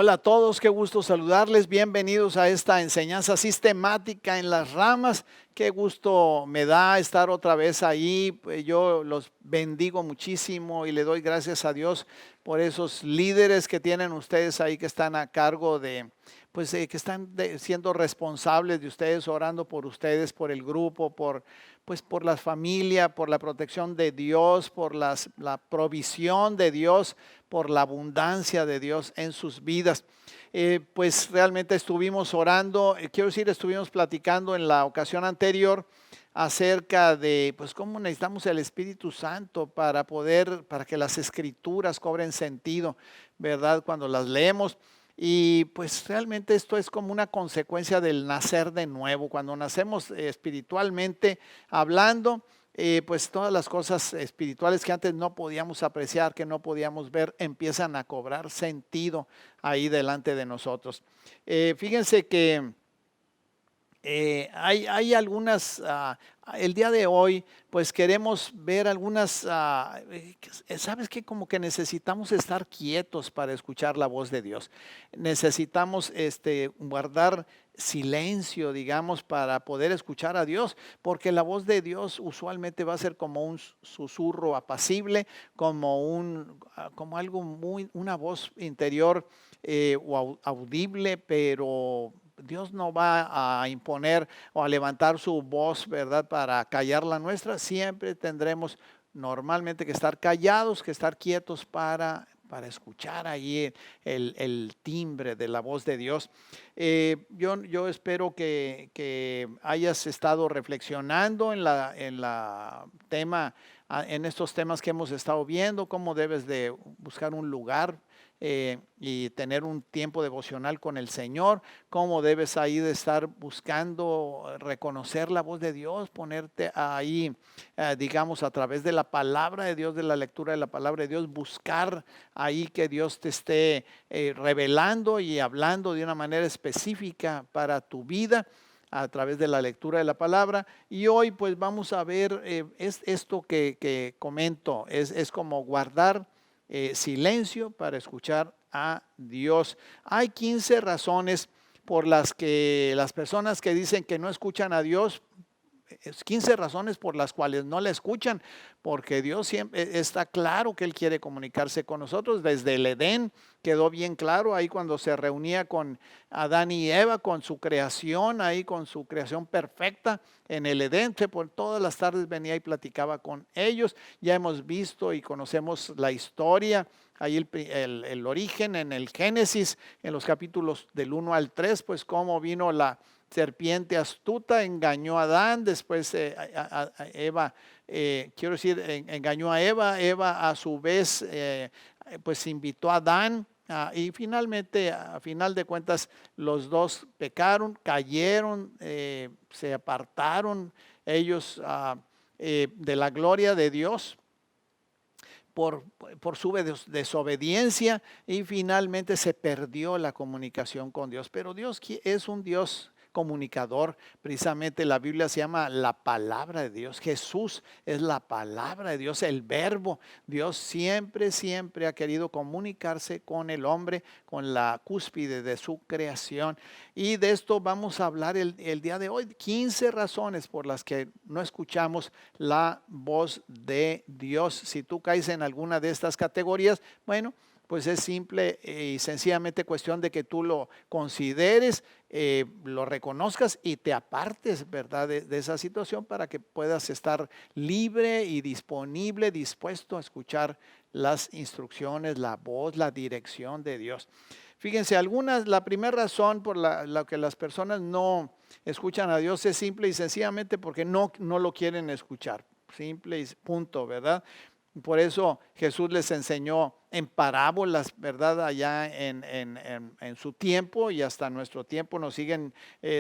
Hola a todos, qué gusto saludarles. Bienvenidos a esta enseñanza sistemática en las ramas. Qué gusto me da estar otra vez ahí. Yo los bendigo muchísimo y le doy gracias a Dios por esos líderes que tienen ustedes ahí que están a cargo de, que están siendo responsables de ustedes, orando por ustedes, por el grupo, por la familia, por la protección de Dios, por la provisión de Dios, por la abundancia de Dios en sus vidas. Pues realmente estuvimos orando, estuvimos platicando en la ocasión anterior acerca de pues cómo necesitamos el Espíritu Santo para que las escrituras cobren sentido, ¿verdad? Cuando las leemos. Y pues realmente esto es como una consecuencia del nacer de nuevo. Cuando nacemos espiritualmente hablando, pues todas las cosas espirituales que antes no podíamos apreciar, que no podíamos ver, empiezan a cobrar sentido ahí delante de nosotros. Fíjense que hay algunas, el día de hoy, pues queremos ver algunas, ¿sabes qué? Como que necesitamos estar quietos para escuchar la voz de Dios. Necesitamos guardar silencio, digamos, para poder escuchar a Dios, porque la voz de Dios usualmente va a ser como un susurro apacible, como algo una voz interior o audible, pero Dios no va a imponer o a levantar su voz, ¿verdad?, para callar la nuestra. Siempre tendremos normalmente que estar callados, que estar quietos para escuchar ahí el timbre de la voz de Dios. Yo espero que hayas estado reflexionando en estos temas que hemos estado viendo, cómo debes de buscar un lugar y tener un tiempo devocional con el Señor, cómo debes ahí de estar buscando reconocer la voz de Dios, ponerte ahí, digamos, a través de la palabra de Dios, de la lectura de la palabra de Dios, buscar ahí que Dios te esté revelando y hablando de una manera específica para tu vida a través de la lectura de la palabra. Y hoy pues vamos a ver esto que comento, es como guardar silencio para escuchar a Dios. Hay 15 razones por las que las personas que dicen que no escuchan a Dios, 15 razones por las cuales no le escuchan, porque Dios siempre está claro que Él quiere comunicarse con nosotros. Desde el Edén quedó bien claro ahí cuando se reunía con Adán y Eva, con su creación, ahí con su creación perfecta en el Edén. Por todas las tardes venía y platicaba con ellos. Ya hemos visto y conocemos la historia, ahí el origen en el Génesis, en los capítulos del 1 al 3, pues cómo vino la serpiente astuta, engañó a Adán, después a Eva, engañó a Eva a su vez pues invitó a Adán, y finalmente, a final de cuentas, los dos pecaron, cayeron, se apartaron ellos de la gloria de Dios por su desobediencia, y finalmente se perdió la comunicación con Dios. Pero Dios es un Dios comunicador. Precisamente la Biblia se llama la palabra de Dios. Jesús es la palabra de Dios, el verbo. Dios siempre ha querido comunicarse con el hombre, con la cúspide de su creación. Y de esto vamos a hablar el día de hoy. 15 razones por las que no escuchamos la voz de Dios. Si tú caes en alguna de estas categorías, bueno, pues es simple y sencillamente cuestión de que tú lo consideres, lo reconozcas y te apartes, ¿verdad?, de esa situación, para que puedas estar libre y disponible, dispuesto a escuchar las instrucciones, la voz, la dirección de Dios. Fíjense, la primera razón por la que las personas no escuchan a Dios es simple y sencillamente porque no lo quieren escuchar. Simple y punto, ¿verdad? Por eso Jesús les enseñó en parábolas, ¿verdad? Allá en su tiempo y hasta nuestro tiempo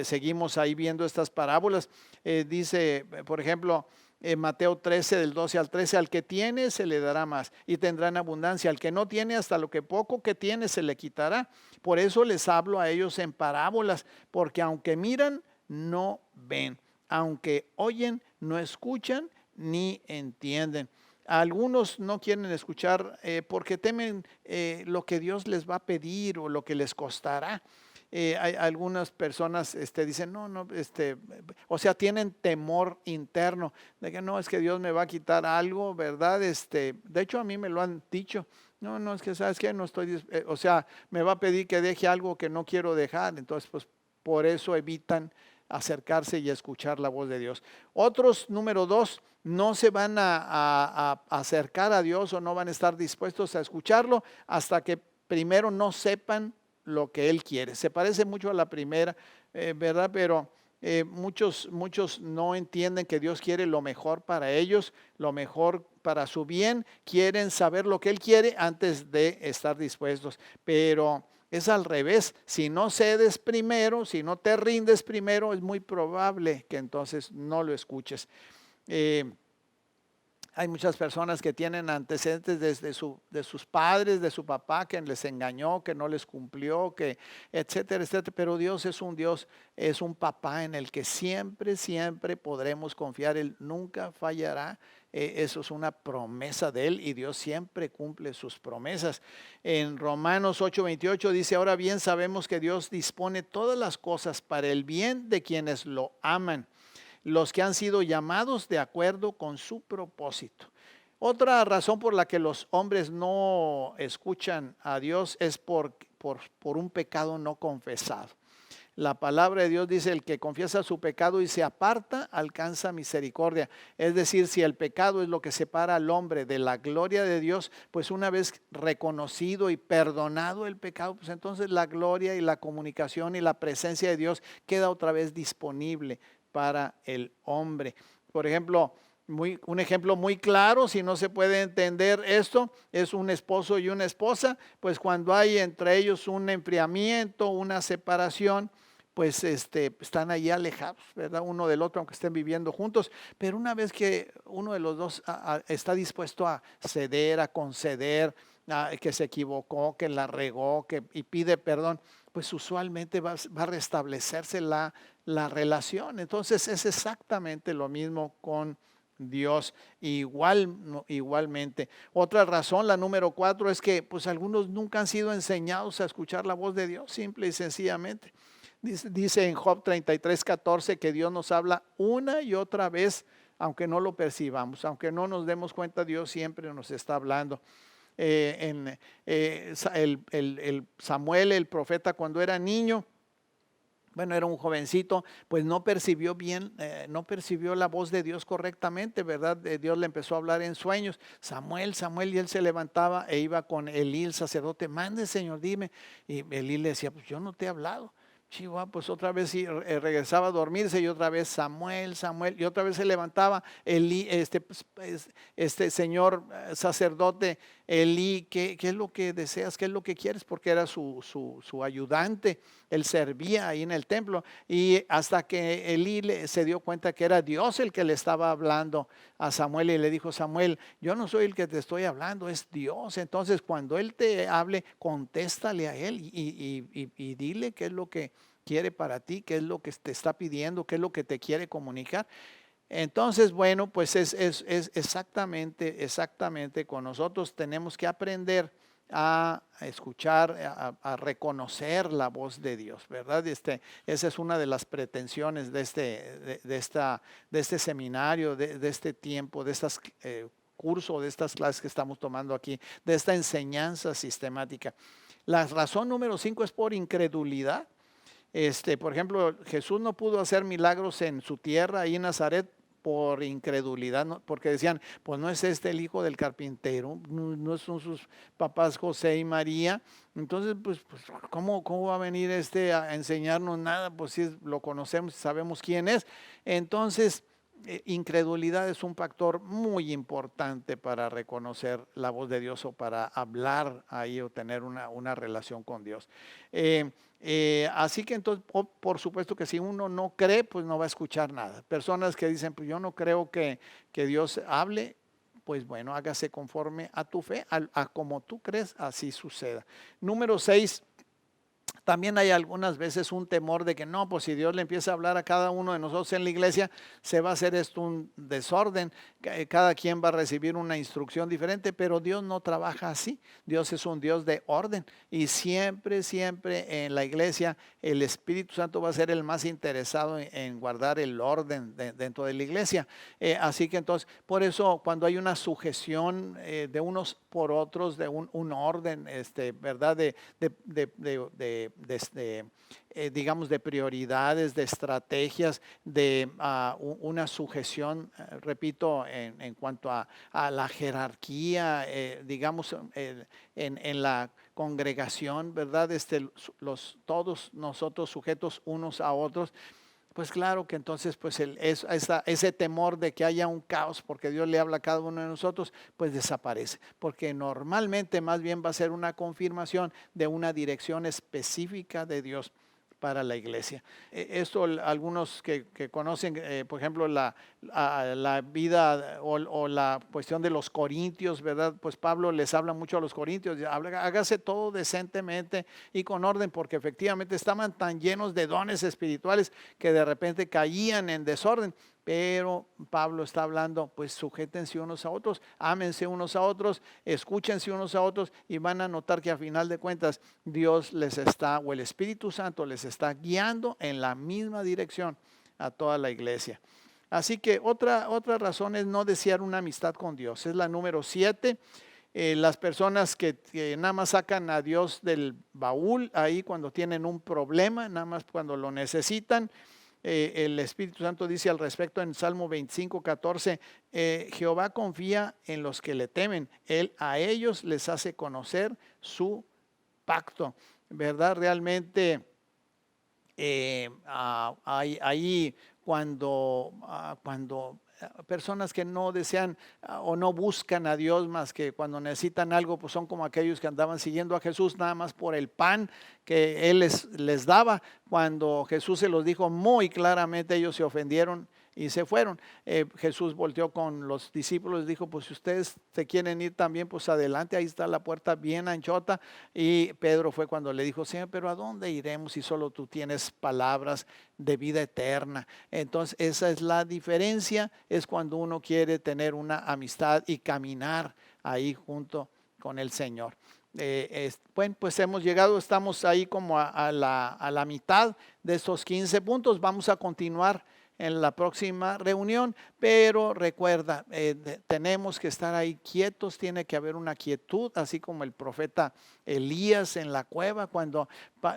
seguimos ahí viendo estas parábolas. Dice, por ejemplo, en Mateo 13, del 12 al 13, al que tiene se le dará más y tendrá en abundancia. Al que no tiene, hasta lo que poco que tiene se le quitará. Por eso les hablo a ellos en parábolas, porque aunque miran, no ven. Aunque oyen, no escuchan ni entienden. Algunos no quieren escuchar porque temen lo que Dios les va a pedir o lo que les costará. Hay algunas personas dicen, no, no, o sea, tienen temor interno de que no, es que Dios me va a quitar algo, ¿verdad? De hecho, a mí me lo han dicho. No, no, es que sabes que no estoy, o sea, me va a pedir que deje algo que no quiero dejar. Entonces, pues por eso evitan acercarse y escuchar la voz de Dios. Otros, número dos, no se van a acercar a Dios o no van a estar dispuestos a escucharlo hasta que primero no sepan lo que Él quiere. Se parece mucho a la primera, ¿verdad? Pero muchos no entienden que Dios quiere lo mejor para ellos, lo mejor para su bien. Quieren saber lo que Él quiere antes de estar dispuestos. Pero es al revés. Si no cedes primero, si no te rindes primero, es muy probable que entonces no lo escuches. Hay muchas personas que tienen antecedentes de sus padres, de su papá, que les engañó, que no les cumplió, que etcétera, etcétera. Pero Dios es un Dios, es un papá en el que siempre, siempre podremos confiar. Él nunca fallará. Eso es una promesa de Él y Dios siempre cumple sus promesas. En Romanos 8:28 dice, ahora bien sabemos que Dios dispone todas las cosas para el bien de quienes lo aman, los que han sido llamados de acuerdo con su propósito. Otra razón por la que los hombres no escuchan a Dios es por un pecado no confesado. La palabra de Dios dice, el que confiesa su pecado y se aparta, alcanza misericordia. Es decir, si el pecado es lo que separa al hombre de la gloria de Dios, pues una vez reconocido y perdonado el pecado, pues entonces la gloria y la comunicación y la presencia de Dios queda otra vez disponible para el hombre. Por ejemplo, un ejemplo muy claro, si no se puede entender esto, es un esposo y una esposa, pues cuando hay entre ellos un enfriamiento, una separación, pues están ahí alejados, ¿verdad? Uno del otro, aunque estén viviendo juntos, pero una vez que uno de los dos está dispuesto a ceder, a conceder, que se equivocó, que la regó, y pide perdón, pues usualmente va a restablecerse la relación. Entonces es exactamente lo mismo con Dios, igualmente. Otra razón, la número 4, es que pues algunos nunca han sido enseñados a escuchar la voz de Dios, simple y sencillamente. Dice en Job 33:14 que Dios nos habla una y otra vez, aunque no lo percibamos, aunque no nos demos cuenta, Dios siempre nos está hablando. El Samuel, el profeta, cuando era niño, bueno, era un jovencito, pues no percibió bien, no percibió la voz de Dios correctamente, ¿verdad? Dios le empezó a hablar en sueños, Samuel, Samuel, y él se levantaba e iba con Elí, el sacerdote, mande, Señor, dime. Y Elí le decía, pues yo no te he hablado. Chihuahua, pues otra vez regresaba a dormirse y otra vez Samuel, Samuel, y otra vez se levantaba Elí, señor sacerdote Elí, ¿qué es lo que deseas? ¿Qué es lo que quieres? Porque era su ayudante, él servía ahí en el templo, y hasta que Elí se dio cuenta que era Dios el que le estaba hablando a Samuel y le dijo, Samuel, yo no soy el que te estoy hablando, es Dios. Entonces cuando Él te hable, contéstale a Él y dile qué es lo que quiere para ti, qué es lo que te está pidiendo, qué es lo que te quiere comunicar. Entonces, bueno, pues es exactamente con nosotros tenemos que aprender a escuchar, a reconocer la voz de Dios, ¿verdad? Esa es una de las pretensiones de este seminario, de este tiempo, de estas cursos, de estas clases que estamos tomando aquí, de esta enseñanza sistemática. La razón número 5 es por incredulidad. Por ejemplo, Jesús no pudo hacer milagros en su tierra, ahí en Nazaret, por incredulidad, ¿no? Porque decían, pues no es el hijo del carpintero, no son sus papás José y María. Entonces, pues ¿cómo va a venir a enseñarnos nada? Pues si lo conocemos, sabemos quién es. Entonces, incredulidad es un factor muy importante para reconocer la voz de Dios o para hablar ahí o tener una relación con Dios. Así que entonces, por supuesto que si uno no cree, pues no va a escuchar nada. Personas que dicen, pues yo no creo que Dios hable, pues bueno, hágase conforme a tu fe, a como tú crees, así suceda. Número 6, También hay algunas veces un temor de que no, pues si Dios le empieza a hablar a cada uno de nosotros en la iglesia, se va a hacer esto un desorden, cada quien va a recibir una instrucción diferente, pero Dios no trabaja así. Dios es un Dios de orden y siempre, siempre en la iglesia el Espíritu Santo va a ser el más interesado en guardar el orden dentro de la iglesia. Así que entonces, por eso cuando hay una sujeción de unos por otros, de un orden, ¿verdad? Digamos, de prioridades, de estrategias, de una sujeción, repito, en cuanto a la jerarquía, digamos, en la congregación, ¿verdad? Todos nosotros sujetos unos a otros. Pues claro que entonces pues ese temor de que haya un caos porque Dios le habla a cada uno de nosotros, pues desaparece. Porque normalmente más bien va a ser una confirmación de una dirección específica de Dios para la iglesia. Esto algunos que conocen, por ejemplo, la vida o la cuestión de los corintios, ¿verdad? Pues Pablo les habla mucho a los corintios, hágase todo decentemente y con orden, porque efectivamente estaban tan llenos de dones espirituales que de repente caían en desorden. Pero Pablo está hablando, pues sujétense unos a otros, ámense unos a otros, escúchense unos a otros y van a notar que a final de cuentas Dios les está, o el Espíritu Santo les está guiando en la misma dirección a toda la iglesia. Así que otra razón es no desear una amistad con Dios. Es la número 7. Las personas que nada más sacan a Dios del baúl ahí cuando tienen un problema, nada más cuando lo necesitan. El Espíritu Santo dice al respecto en Salmo 25:14, Jehová confía en los que le temen, Él a ellos les hace conocer su pacto, ¿verdad? Realmente ahí cuando personas que no desean o no buscan a Dios más que cuando necesitan algo, pues son como aquellos que andaban siguiendo a Jesús nada más por el pan que Él les daba. Cuando Jesús se los dijo muy claramente, ellos se ofendieron y se fueron. Jesús volteó con los discípulos y dijo, pues si ustedes se quieren ir también, pues adelante, ahí está la puerta bien anchota. Y Pedro fue cuando le dijo, Señor, pero ¿a dónde iremos si solo tú tienes palabras de vida eterna? Entonces esa es la diferencia, es cuando uno quiere tener una amistad y caminar ahí junto con el Señor. Bueno, pues hemos llegado, estamos ahí como a la mitad de estos 15 puntos. Vamos a continuar en la próxima reunión, pero recuerda, tenemos que estar ahí quietos, tiene que haber una quietud, así como el profeta Elías en la cueva, cuando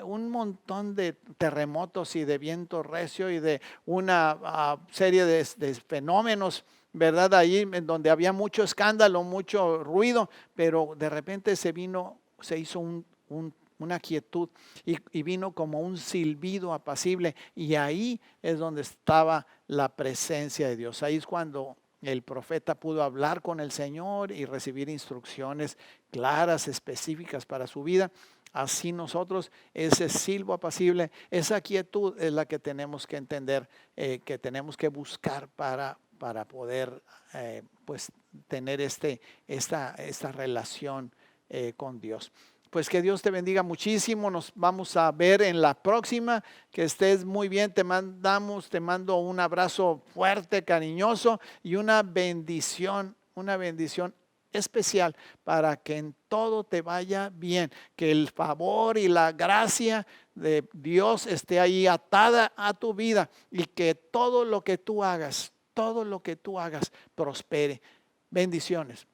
un montón de terremotos y de viento recio y de una serie de fenómenos, ¿verdad? Ahí en donde había mucho escándalo, mucho ruido, pero de repente se hizo una quietud y vino como un silbido apacible, y ahí es donde estaba la presencia de Dios. Ahí es cuando el profeta pudo hablar con el Señor y recibir instrucciones claras, específicas para su vida. Así nosotros, ese silbo apacible, esa quietud es la que tenemos que entender, que tenemos que buscar para poder pues tener esta relación con Dios. Pues que Dios te bendiga muchísimo. Nos vamos a ver en la próxima. Que estés muy bien. Te mando un abrazo fuerte, cariñoso y una bendición especial para que en todo te vaya bien. Que el favor y la gracia de Dios esté ahí atada a tu vida y que todo lo que tú hagas prospere. Bendiciones.